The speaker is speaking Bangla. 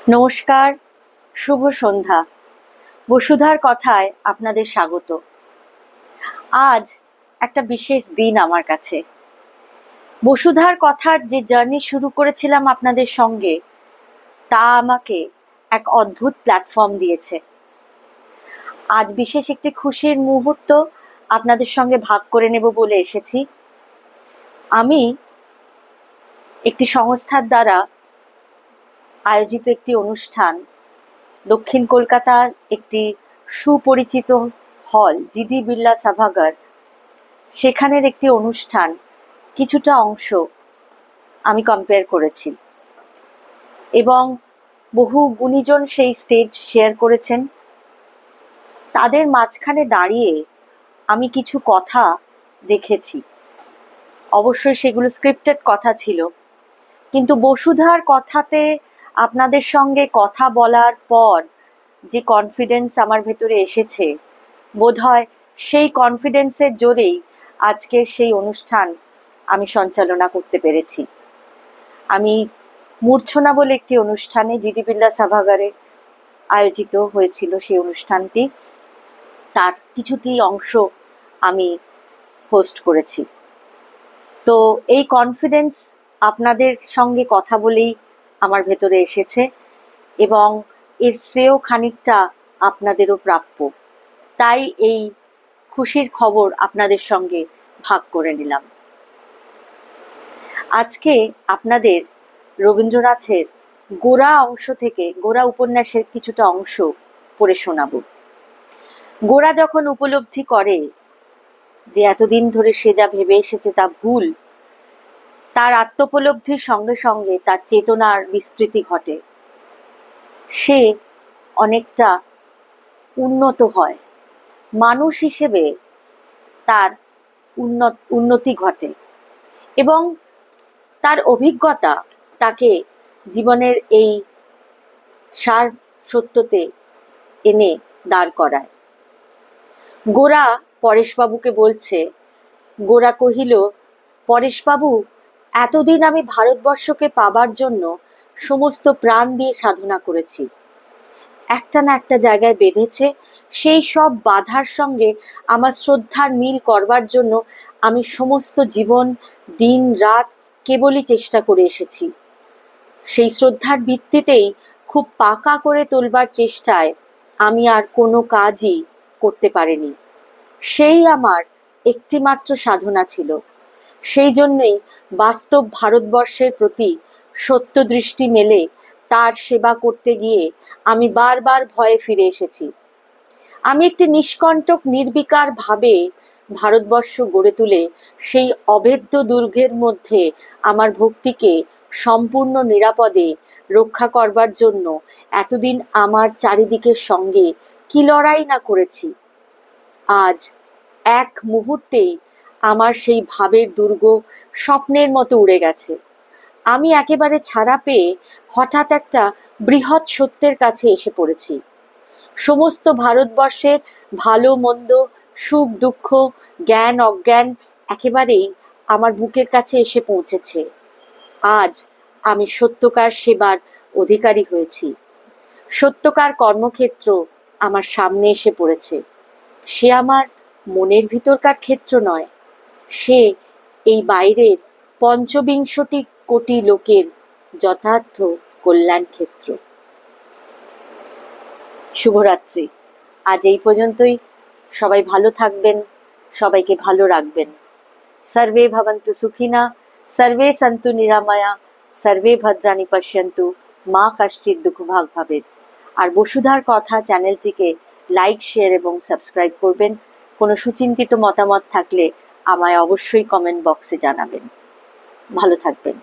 নমস্কার, শুভ সন্ধ্যা। বসুধার কথায় আপনাদের স্বাগত। আজ একটা বিশেষ দিন আমার কাছে। বসুধার কথার যে জার্নি শুরু করেছিলাম আপনাদের সঙ্গে, তা আমাকে এক অদ্ভুত প্ল্যাটফর্ম দিয়েছে। আজ বিশেষ একটি খুশির মুহূর্ত আপনাদের সঙ্গে ভাগ করে নেব বলে এসেছি। আমি একটি সংস্থার দ্বারা আয়োজিত একটি অনুষ্ঠান, দক্ষিণ কলকাতার একটি সুপরিচিত হল জিডি বিড়লা সভাগার, সেখানের একটি অনুষ্ঠান কিছুটা অংশ আমি কম্পেয়ার করেছি এবং বহু গুণীজন সেই স্টেজ শেয়ার করেছেন। তাদের মাঝখানে দাঁড়িয়ে আমি কিছু কথা দেখেছি। অবশ্যই সেগুলো স্ক্রিপ্টেড কথা ছিল, কিন্তু বসুধার কথাতে আপনাদের সঙ্গে কথা বলার পর যে কনফিডেন্স আমার ভেতরে এসেছে, বোধহয় সেই কনফিডেন্সের জোরেই আজকের সেই অনুষ্ঠান আমি সঞ্চালনা করতে পেরেছি। আমি মূর্ছনা বলে একটি অনুষ্ঠানে জিডি বিড়লা সভাগারে আয়োজিত হয়েছিল সেই অনুষ্ঠানটি, তার কিছুটি অংশ আমি হোস্ট করেছি। তো এই কনফিডেন্স আপনাদের সঙ্গে কথা বলেই আমার ভেতরে এসেছে এবং এর শ্রেয় খানিকটা আপনাদেরও প্রাপ্য। তাই এই খুশির খবর আপনাদের সঙ্গে ভাগ করে নিলাম। আজকে আপনাদের রবীন্দ্রনাথের গোরা অংশ থেকে, গোরা উপন্যাসের কিছুটা অংশ পড়ে শোনাব। গোরা যখন উপলব্ধি করে যে এতদিন ধরে সে যা ভেবে এসেছে তা ভুল, তার আত্মোপলব্ধির সঙ্গে সঙ্গে তার চেতনার বিস্তৃতি ঘটে। সে অনেকটা উন্নত হয়, মানুষ হিসেবে তার উন্নতি ঘটে এবং তার অভিজ্ঞতা তাকে জীবনের এই সার সত্যতে এনে দাঁড় করায়। গোরা পরেশবাবুকে বলছে, গোরা কহিল, পরেশবাবু, এতদিন আমি ভারতবর্ষকে পাবার জন্য সমস্ত প্রাণ দিয়ে সাধনা করেছি। একটা না একটা জায়গায় বেঁধেছে, সেই সব বাধার সঙ্গে আমার শ্রদ্ধার মিল করবার জন্য আমি সমস্ত জীবন দিন রাত কেবলই চেষ্টা করে এসেছি। সেই শ্রদ্ধার ভিত্তিতেই খুব পাকা করে তোলবার চেষ্টায় আমি আর কোনো কাজই করতে পারিনি। সেই আমার একটিমাত্র সাধনা ছিল। সেই জন্যই বাস্তব ভারতবর্ষের প্রতি সত্য দৃষ্টি মেলে তার সেবা করতে গিয়ে আমি বারবার ভয়ে ফিরে এসেছি। আমি একটি নিষ্কণ্টক নির্বিকার ভাবে ভারতবর্ষ গড়ে তুলে সেই অভেদ্য দুর্গের মধ্যে আমার ভক্তিকে সম্পূর্ণ নিরাপদে রক্ষা করবার জন্য এতদিন আমার চারিদিকের সঙ্গে কি লড়াই না করেছি। আজ এক মুহূর্তেই আমার সেই ভাবের দুর্গ স্বপ্নের মতো উড়ে গেছে। আমি একেবারে ছাড়া পেয়ে হঠাৎ একটা বৃহৎ সত্যের কাছে এসে পড়েছি। সমস্ত ভারতবর্ষের ভালো মন্দ, সুখ দুঃখ, জ্ঞান অজ্ঞান একেবারেই আমার বুকের কাছে এসে পৌঁছেছে। আজ আমি সত্যকার সেবার অধিকারী হয়েছি। সত্যকার কর্মক্ষেত্র আমার সামনে এসে পড়েছে। সে আমার মনের ভিতরকার ক্ষেত্র নয়, সে এই বাইরের ৫৫ কোটি লোকের যথার্থ কল্যাণ ক্ষেত্র। শুভরাত্রি। আজ এই পর্যন্তই। সবাই ভালো থাকবেন, সবাইকে ভালো রাখবেন। সর্বে ভবন্তু সুখিনা, সর্বে সন্তু নিরাময়া, সর্বে ভদ্রাণি পশ্যন্তু, মা কশ্চিৎ দুঃখভাগ ভবেৎ। আর বসুধার কথা চ্যানেলটিকে লাইক, শেয়ার এবং সাবস্ক্রাইব করবেন। কোনো সুচিন্তিত মতামত থাকলে আমায় অবশ্যই কমেন্ট বক্সে জানাবেন। ভালো থাকবেন।